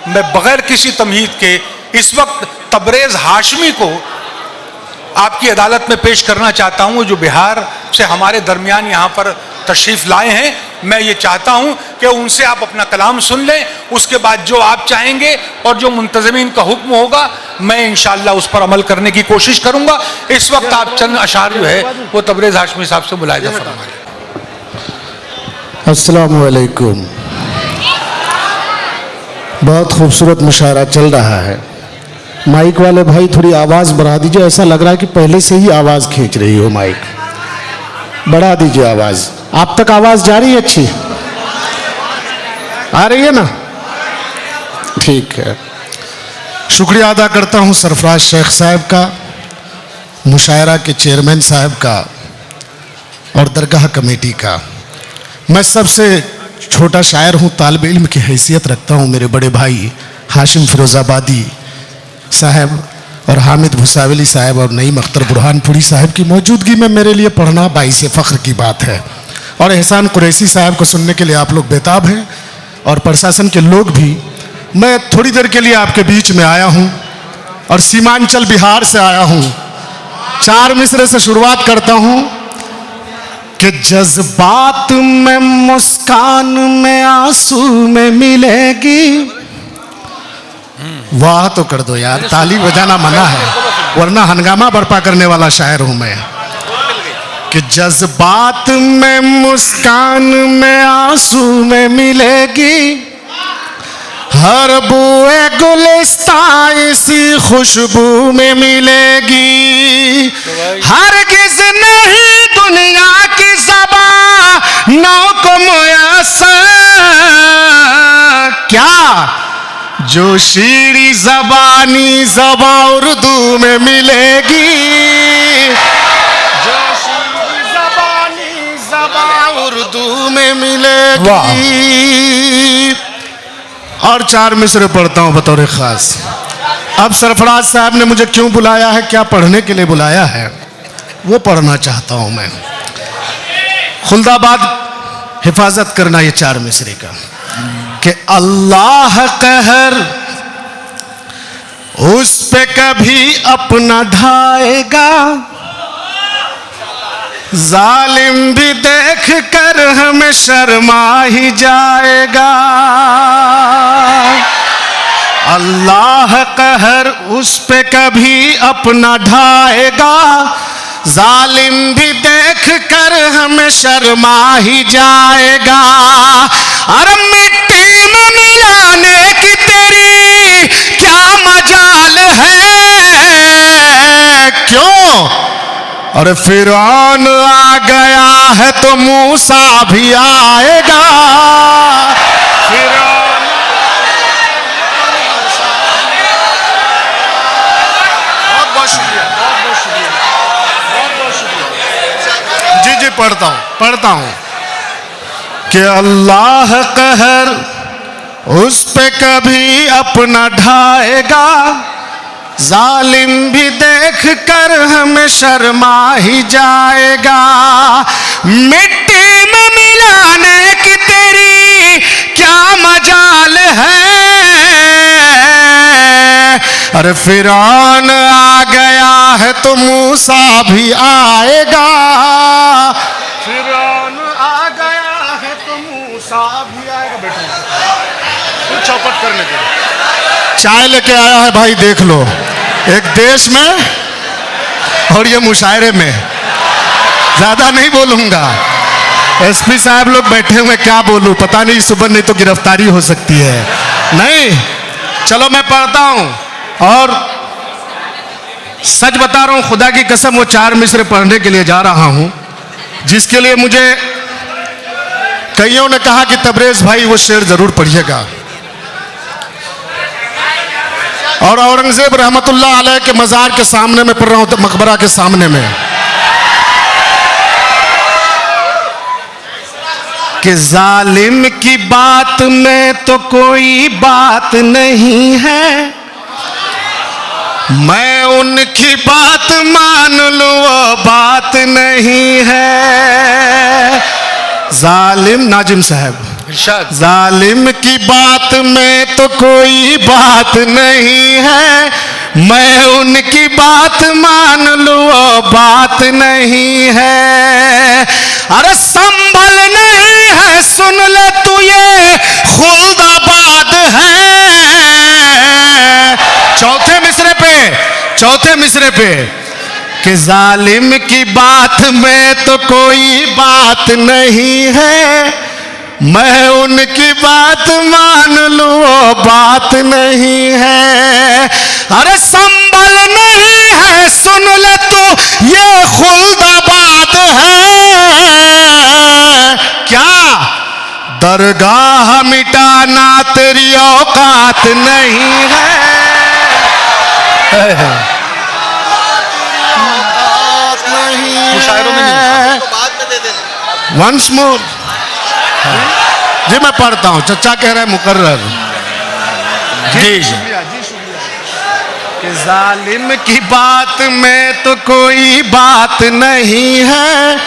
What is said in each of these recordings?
मैं बगैर किसी तमहीद के इस वक्त तबरेज़ हाशमी को आपकी अदालत में पेश करना चाहता हूं, जो बिहार से हमारे दरमियान यहाँ पर तशरीफ़ लाए हैं। मैं ये चाहता हूं कि उनसे आप अपना कलाम सुन लें, उसके बाद जो आप चाहेंगे और जो मुंतज़मीन का हुक्म होगा मैं इंशाअल्लाह उस पर अमल करने की कोशिश करूंगा। इस वक्त आप चंद अशार जो है वो तबरेज़ हाशमी साहब से मुलाहिज़ा फरमाएं। अस्सलामु अलैकुम। बहुत खूबसूरत मुशायरा चल रहा है। माइक वाले भाई थोड़ी आवाज़ बढ़ा दीजिए, ऐसा लग रहा है कि पहले से ही आवाज़ खींच रही हो। माइक बढ़ा दीजिए, आवाज़ आप तक आवाज़ जा रही है? अच्छी आ रही है ना? ठीक है। शुक्रिया अदा करता हूँ सरफराज शेख साहब का, मुशायरा के चेयरमैन साहब का और दरगाह कमेटी का। मैं सबसे छोटा शायर हूँ, तालिब इल्म की हैसियत रखता हूँ। मेरे बड़े भाई हाशिम फिरोज़ाबादी साहब और हामिद भुसावली साहब और नईम अख्तर बुरहानपुरी साहब की मौजूदगी में मेरे लिए पढ़ना बाइस फ़ख्र की बात है। और एहसान कुरैशी साहब को सुनने के लिए आप लोग बेताब हैं और प्रशासन के लोग भी। मैं थोड़ी देर के लिए आपके बीच में आया हूँ और सीमांचल बिहार से आया हूँ। 4 मिसरे से शुरुआत करता हूँ कि जज्बात में मुस्कान में आंसू में मिलेगी। वाह तो कर दो यार, ताली बजाना मना है वरना हंगामा बर्पा करने वाला शायर हूं मैं। कि जज्बात में मुस्कान में आंसू में मिलेगी, हर बुए गुलिस्तां इसी खुशबू में मिलेगी। हरगिज़ नहीं दुनिया की ज़बानों को मुयस्सर क्या जो शीरी ज़बानी ज़बां उर्दू में मिलेगी। जो शीरी ज़बानी ज़बां उर्दू में मिलेगी। और 4 मिसरे पढ़ता हूँ बतौर ख़ास। अब सरफराज साहब ने मुझे क्यों बुलाया है, क्या पढ़ने के लिए बुलाया है, वो पढ़ना चाहता हूँ मैं। खुल्दाबाद हिफाजत करना ये 4 मिसरे का। कि अल्लाह कहर उस पे कभी अपना ढाएगा, जालिम भी देख कर हमें शर्मा ही जाएगा। अल्लाह कहर उस पे कभी अपना ढाएगा, जालिम भी देख कर हमें शर्मा ही जाएगा। अरे मिट्टी में मिलाने की तेरी क्या मजाल है, क्यों? अरे फिरौन आ गया है तो मूसा भी आएगा। फिरौन बहुत शुक्रिया, बहुत शुक्रिया, बहुत शुक्रिया। जी पढ़ता हूँ कि अल्लाह कहर उस पे कभी अपना ढाएगा, जालिम भी देख कर हमें शर्मा ही जाएगा। मिट्टी में मिलाने की तेरी क्या मजाल है, अरे फिरौन आ गया है तो मूसा भी आएगा। फिरौन आ गया है तो मूसा भी आएगा। बेटा चौपट करने के लिए चाय लेके आया है भाई, देख लो, एक देश में और ये मुशायरे में। ज्यादा नहीं बोलूंगा, एसपी साहब लोग बैठे हुए, क्या बोलूं, पता नहीं सुबह नहीं तो गिरफ्तारी हो सकती है। नहीं, चलो मैं पढ़ता हूं और सच बता रहा हूं, खुदा की कसम वो 4 मिसरे पढ़ने के लिए जा रहा हूं, जिसके लिए मुझे कईयों ने कहा कि तबरेज़ भाई वो शेर जरूर पढ़िएगा। और औरंगजेब रहमतुल्लाह अलैह के मज़ार के सामने में पढ़ रहा हूं, मकबरा के सामने में, कि जालिम की बात में तो कोई बात नहीं है, मैं उनकी बात मान लूं वो बात नहीं है। जालिम नाजिम साहब इरशाद। जालिम की बात में तो कोई बात नहीं है, मैं उनकी बात मान लूं वो बात नहीं है। अरे संभल नहीं है सुन ले तू ये खुल्दाबाद है। चौथे मिसरे पे कि जालिम की बात में तो कोई बात नहीं है, मैं उनकी बात मान लूं वो बात नहीं है। अरे संभल नहीं है सुन ले तू ये खुल्दाबाद है। क्या दरगाह मिटाना तेरी औकात नहीं है। मुशायरों में नहीं। वंस मोर जी मैं पढ़ता हूं, चचा कह रहे हैं मुकर्रर। जी जी। कि जालिम की बात में तो कोई बात नहीं है,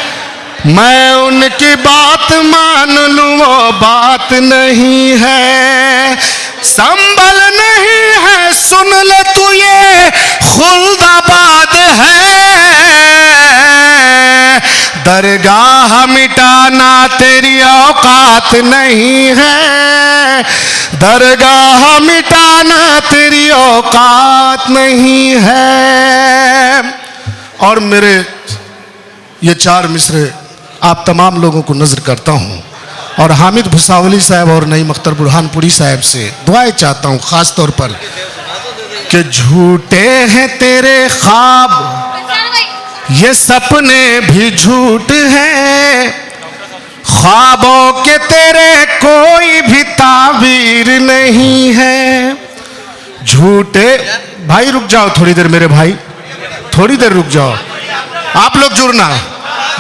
मैं उनकी बात मान लूं वो बात नहीं है। संभल नहीं है सुन ले तू ये खुल्दाबाद है। दरगाह मिटाना तेरी औकात नहीं है, दरगाह मिटाना तेरी औकात नहीं है। और मेरे ये 4 मिसरे आप तमाम लोगों को नजर करता हूं और हामिद भुसावली साहब और नईम अख्तर बुरहानपुरी साहब से दुआएं चाहता हूं खास तौर पर कि झूठे हैं तेरे ख्वाब ये सपने भी झूठ हैं, ख्वाबों के तेरे कोई भी ताबीर नहीं है। झूठे भाई रुक जाओ थोड़ी देर, मेरे भाई थोड़ी देर रुक जाओ, आप लोग जुड़ना।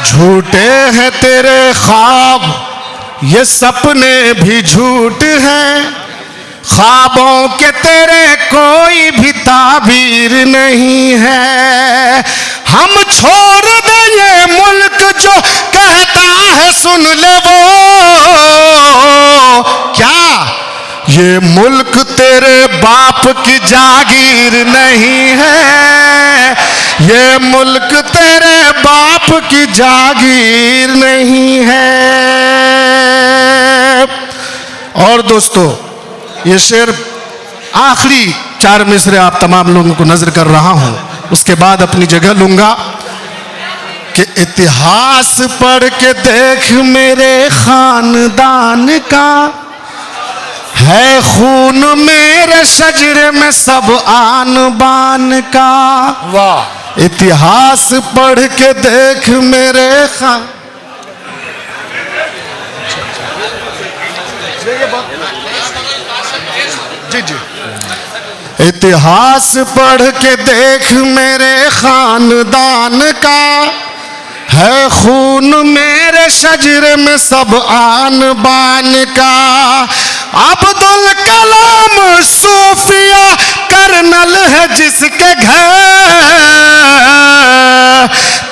झूठे हैं तेरे ख्वाब ये सपने भी झूठ हैं, ख्वाबों के तेरे कोई भी ताबीर नहीं है। हम छोड़ दे ये मुल्क जो कहता है सुन ले वो, क्या ये मुल्क तेरे बाप की जागीर नहीं है, ये मुल्क तेरे बाप की जागीर नहीं है। और दोस्तों ये शेर आखिरी 4 मिसरे आप तमाम लोगों को नजर कर रहा हूं, उसके बाद अपनी जगह लूंगा कि इतिहास पढ़ के देख मेरे खानदान का, है खून मेरे शजरे में सब आन बान का। वाह। इतिहास पढ़ के देख मेरे जी इतिहास पढ़ के देख मेरे खानदान का, है खून मेरे शजरे में सब आन बान का। अब्दुल कलाम सूफिया कर्नल है जिसके घर,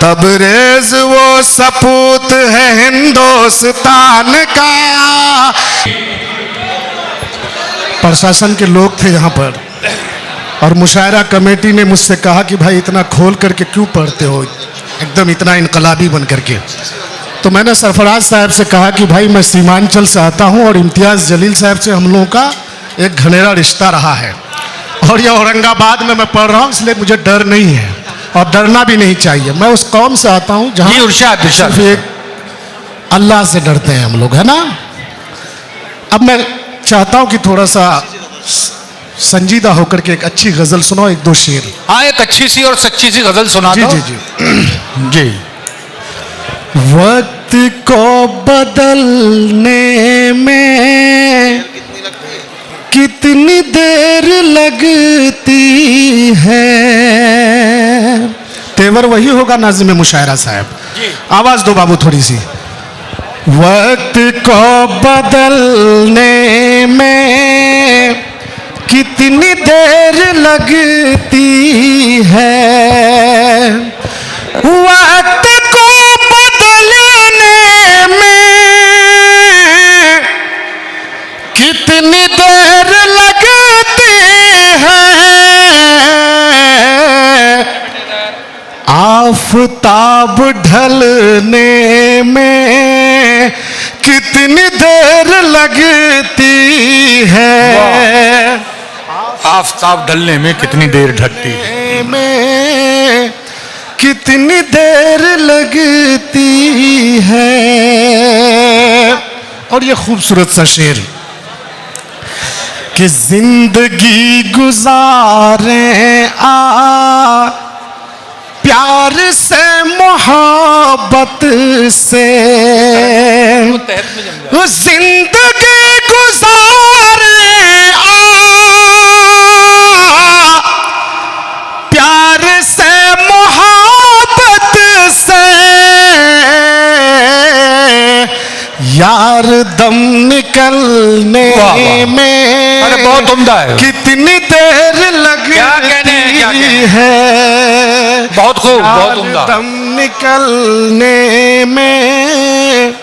तबरेज वो सपूत है हिंदुस्तान का। प्रशासन के लोग थे यहाँ पर और मुशायरा कमेटी ने मुझसे कहा कि भाई इतना खोल करके क्यों पढ़ते हो, एकदम इतना इनकलाबी बन करके। तो मैंने सरफराज साहब से कहा कि भाई मैं सीमांचल से आता हूँ और इम्तियाज़ जलील साहब से हम लोगों का एक घनेरा रिश्ता रहा है और यह औरंगाबाद में मैं पढ़ रहा हूँ, इसलिए मुझे डर नहीं है और डरना भी नहीं चाहिए। मैं उस कौम से आता हूँ जहाँ सिर्फ एक अल्लाह से डरते हैं हम लोग, है ना। अब मैं चाहता हूँ कि थोड़ा सा संजीदा होकर के एक अच्छी गजल सुनाओ, 1-2 शेर। हाँ, एक अच्छी सी और सच्ची सी गजल सुना दो। जी जी जी जी। वक्त को बदलने में कितनी देर लगती है। तेवर वही होगा नाज़िम मुशायरा साहब, आवाज दो बाबू थोड़ी सी। वक्त को बदलने में कितनी देर लगती है, वक्त को बदलने में कितनी देर लगती है आफताब ढलने में, कितनी देर लगती है आफताब ढलने में कितनी देर ढलती है, में कितनी देर लगती है। और ये खूबसूरत सा शेर कि जिंदगी गुजारे प्यार से मोहब्बत से, जिंदगी गुजारे प्यार से मोहब्बत से, यार दम निकलने में अरे बहुत उम्दा है, कितनी देर लगती है, बहुत खूब, बहुत उम्दा। दम निकलने में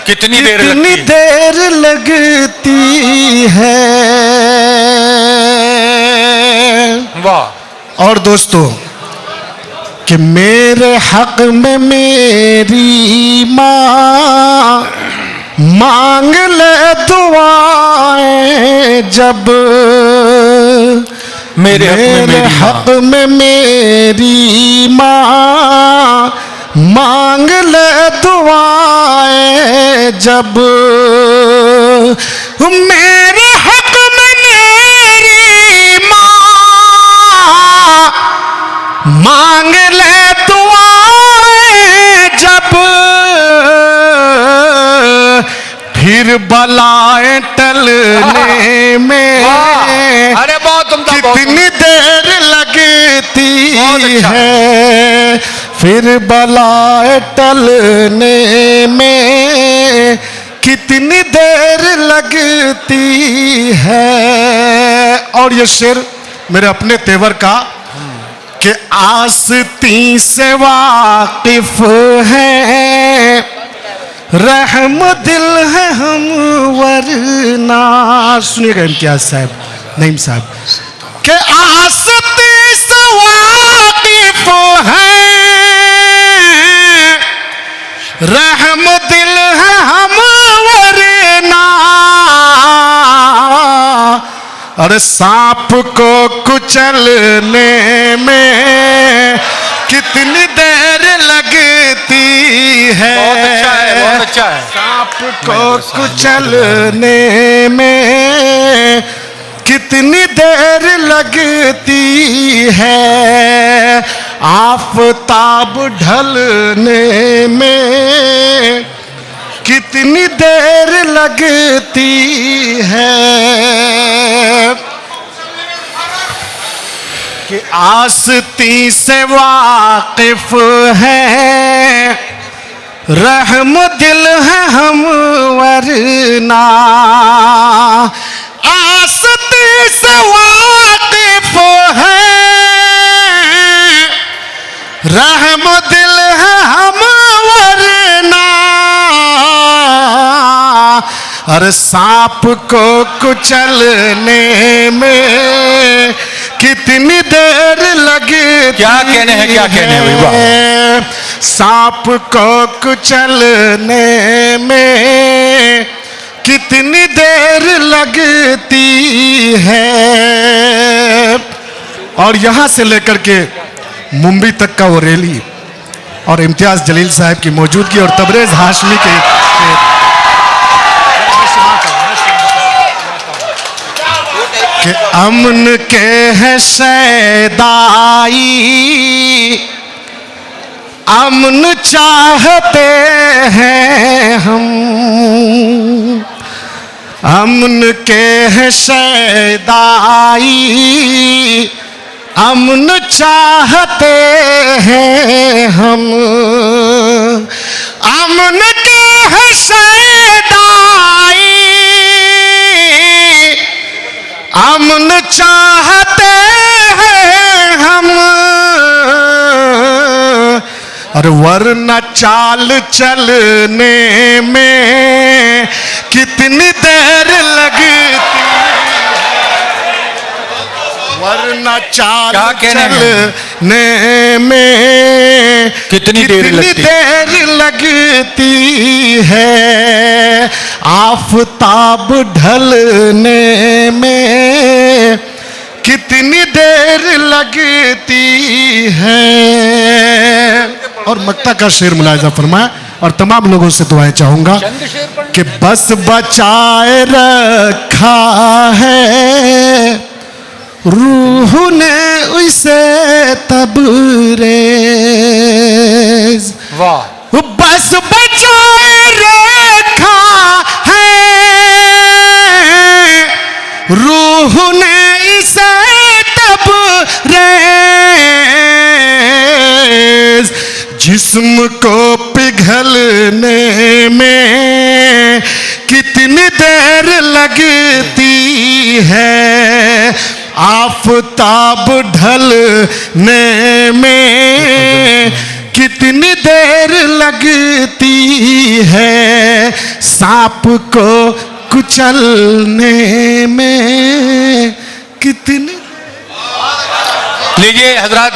कितनी देर लगती है। वाह। और दोस्तों कि मेरे हक में मेरी माँ मांग ले दुआएं जब, मेरे हक में मेरी माँ मांग ले दुआएं जब, मेरे हक में मेरी माँ मांग ले दुआएं जब, फिर बलाएं टलने में अरे बहुत उम्दा, कितनी देर लगती है, फिर बलाएं टलने में कितनी देर लगती है। और ये शेर मेरे अपने तेवर का कि आस्ती से वाकिफ है, रहम दिल है हम वरना। सुनिएगा इम्तियाज साहब, नईम साहब, कि आस्ती से वाकिफ है, रहम दिल है हम वरना। और सांप को कुचलने में कितनी देर लगती है, बहुत अच्छा है, बहुत अच्छा है। सांप को कुचलने में कितनी देर लगती है, आफताब ढलने में कितनी देर लगती है। कि आस्ती से वाकिफ है, रहम दिल है हम वरना। आस्ती से वाकिफ है, रहम दिल है हम वरना। और सांप को कुचलने में कितनी देर लगती, क्या कहने हैं, क्या कहने हैं, सांप को कुचलने में कितनी देर लगती है। और यहाँ से लेकर के मुंबई तक का वो रैली और इम्तियाज जलील साहब की मौजूदगी और तबरेज हाशमी के कि अमन के है सैदाई, अमन चाहते हैं हम, अमन के है सैदाई, अमन चाहते हैं हम, अमन के है सैदाई, अमन चाहते हैं हम। और वरना चाल चलने में कितनी देर लगती वरना चाल क्या कहने हैं? चलने में कितनी देर लगती है, आफताब ढलने में कितनी देर लगती है। और मक्ता का शेर मुलाहिजा फरमाया और तमाम लोगों से दुआएं चाहूंगा कि बस बचाए रखा है रूह ने उसे तबरेज। वाह, बस बचाए रखा है रूह ने इसे तबरेज। जिस्म को पिघलने में कितनी देर लगती है, आफताब ढलने में कितनी देर लगती है, सांप को कुचलने में कितनी। लीजिए हजरात।